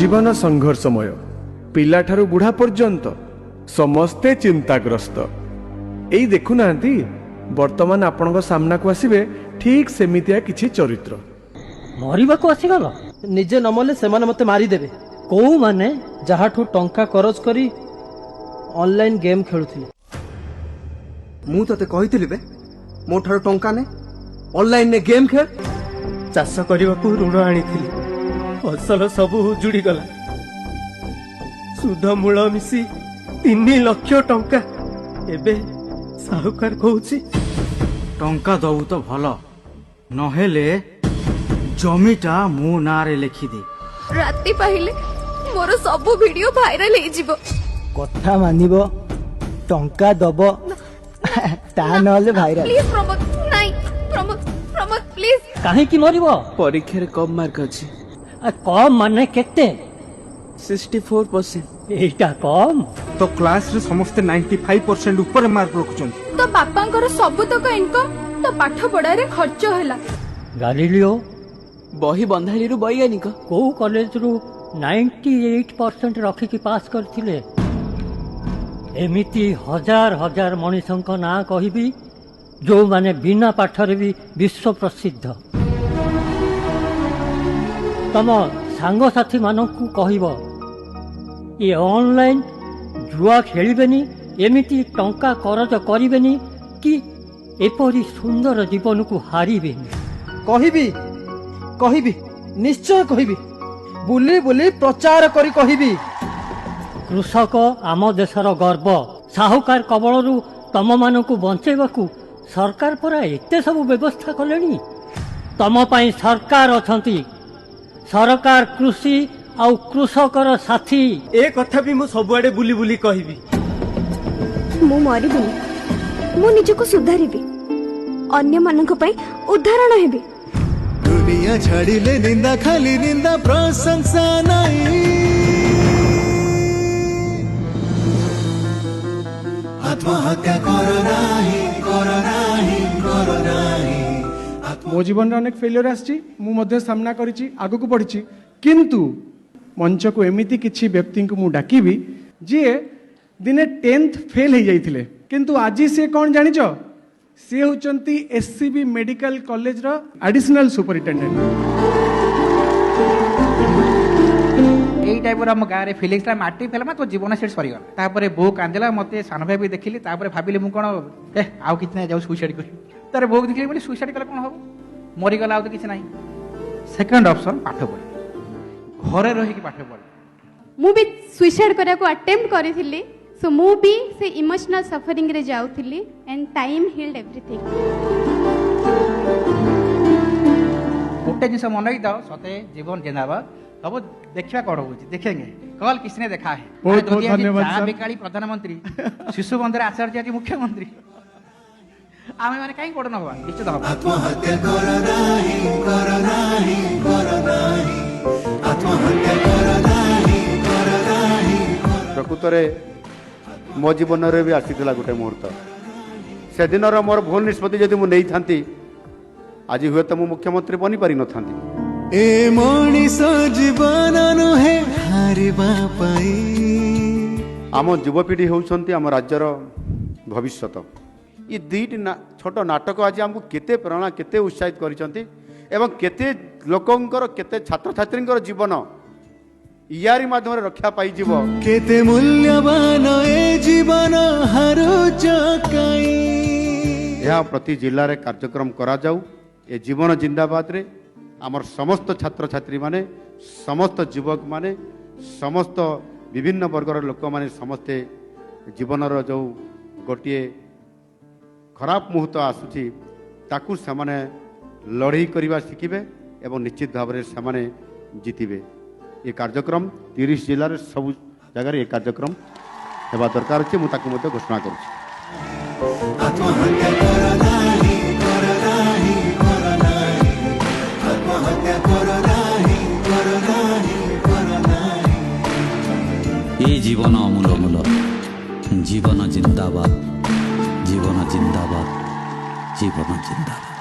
जीवन संघर्षमय पिलाठारू बुढ़ा पर्यंत समस्ते चिंताग्रस्त। एई देखुना वर्तमान आपण सामना को आसवे ठीक सेमितिया किछि चरित्र। मरिबा को आसीगल निजे नमले से मते मारिदेवे। को माने जहाठू टंका खरच करी ऑनलाइन गेम खेलुथिले। मु तते कहिथिली बे मो ठारो टंका ने ऑनलाइन ने गेम खेल। चाष करने को ऋण आनीथिली फसल सब उजुड़ी गला। सुध मूल मिसी 3 लाख टंका एबे साहुकार कहूची टंका दबु तो भल नहेले जमीटा मो नारे लिखि दे। राति पाहिले मोर सब वीडियो वायरल हे जिवो। कथा मानिबो टंका दबो ता नले भाइराल। प्लीज प्रमोद नाही प्रमोद प्रमोद प्लीज। काहे की मरिबो? परीक्षा रे कम मार्क अछि। कम माने केते? 64%। एटा कम तो क्लास रे समस्त 95% ऊपर मार्क रखुछन। तो बापांकर सब तक इनकम तो पाठ पढ़ा रे खर्च होला। गालिलियो बही बंधाली रु वैज्ञानिक को कॉलेज रु 98% रखी की पास करथिले। एमिति हजार हजार मनीषंक ना कहिबी जो माने बिना पाठरे भी विश्व प्रसिद्ध। तम सांग साथी मानकु कहिबो ये ऑनलाइन जुआ खेलिबेनी एमिति टंका करज करिबेनी कि एपरी सुंदर जीवन को हारिबेनी। कहिबी कहिबी निश्चय कहिबी बुली बुली प्रचार करी कहिबी। कृषक आम देशर गर्व। साहुकार कबलरू तम मानकु बंचेबाकू सरकार परा एते सब व्यवस्था कलेनी। तम पाई सरकार अछंती। सरकार कृषि आउ कृषकर साथी। ए कथा भी मु सबुआडे बुली बुली कहिबी। मु मरिबिनी मु निजको सुधारिबी अन्य मानक पई उदाहरण हेबी। दुनिया छाड़िले निंदा खाली निंदा प्रशंसा नहीं। आत्महत्या करो नाही करो नाही करो नाही। मो जीवन रे अनेक फेलियर आछि मु मध्ये सामना करिछि आगु को पढिछि किंतु मंच को एमिति किछि व्यक्ति को मु डाकिबी जे दिने 10th फेल हो जाइथिले किंतु आजी से कौन जानिछ से होचंती एससीबी मेडिकल कॉलेज रो एडिशनल सुपरिटेंडेंट। यही टाइप हम गाँव में फिलिंग्स माटी फेल तो जीवन सेट सरीगला। तापर बो कांदिला मत सान भाई भी देखिली भाविली मुझे कौन आउ कि ना जाऊ सुइसाइड कर तार बो देखिली बोली सुइसाइड कले कौन हम मरीगला तो किसी ना। सेकंड ऑप्शन पाठ पढ़ घरे रही पाठ पढ़। मु भी सुइसाइड करिया को अटेम्प्ट करिथिली सो मु भी से इमोशनल सफरिंग रे जाउथिली एंड टाइम हील्ड एवरीथिंग। गोटे जिनस मन रखी था सते जीवन जिंदाबाद सब देखा कौन हो देखेंगे कल किसी ने देखा है। बहुत बहुत धन्यवाद बेकाली प्रधानमंत्री शिशु बंधर आचार्य जी मुख्यमंत्री आमे माने काई पड़न हवा निश्चित हवा। आत्महत्या करो नाही करो नाही करो नाही। आत्महत्या करो नाही करो नाही। प्रकृत रे मो जीवन रे भी आसीथिला गोटे मुहूर्त से दिन मोर भूल निष्पत्ति जदि मु नहीं थांती आज हुए तो मु मुख्यमंत्री बनी पारि न थांती। ए मनीष जीवन नुहे हारिबा पाई। आम युवपीढ़ी होउछंती आम राज्यर भविष्यत। ये दुईटी छोट नाटक आज आमको केते प्रेरणा केते उत्साहित करिसंती एवं केते लोकंकर केते छात्र छात्रींकर जीवन यारी माध्यम रक्षा पाई जीव। केते मूल्यवान ए जीवन हारुच काई। यह प्रति जिल्ला रे कार्यक्रम करा जाऊ। ए जीवन जिंदाबाद रे आमर समस्त छात्र छात्री माने समस्त युवक माने समस्त विभिन्न वर्गर लोक माने समस्ते जीवनर जो गोटे खराब मुहूर्त आसुची ताकू सेमाने लड़ाई करवा शिखिबे एवं निश्चित भाव में सेमाने जीतिबे। ये कार्यक्रम 30 जिले में सब जगह ये कार्यक्रम हेबा दरकार अछि मु ताकू मते घोषणा करूछि। आत्महत्या करो नाही करो नाही करो नाही। आत्महत्या करो नाही करो नाही करो नाही। ये जीवन अमूल जीवन जिंदाबाद जीवन जिंदाबाद जीवन जिंदाबाद।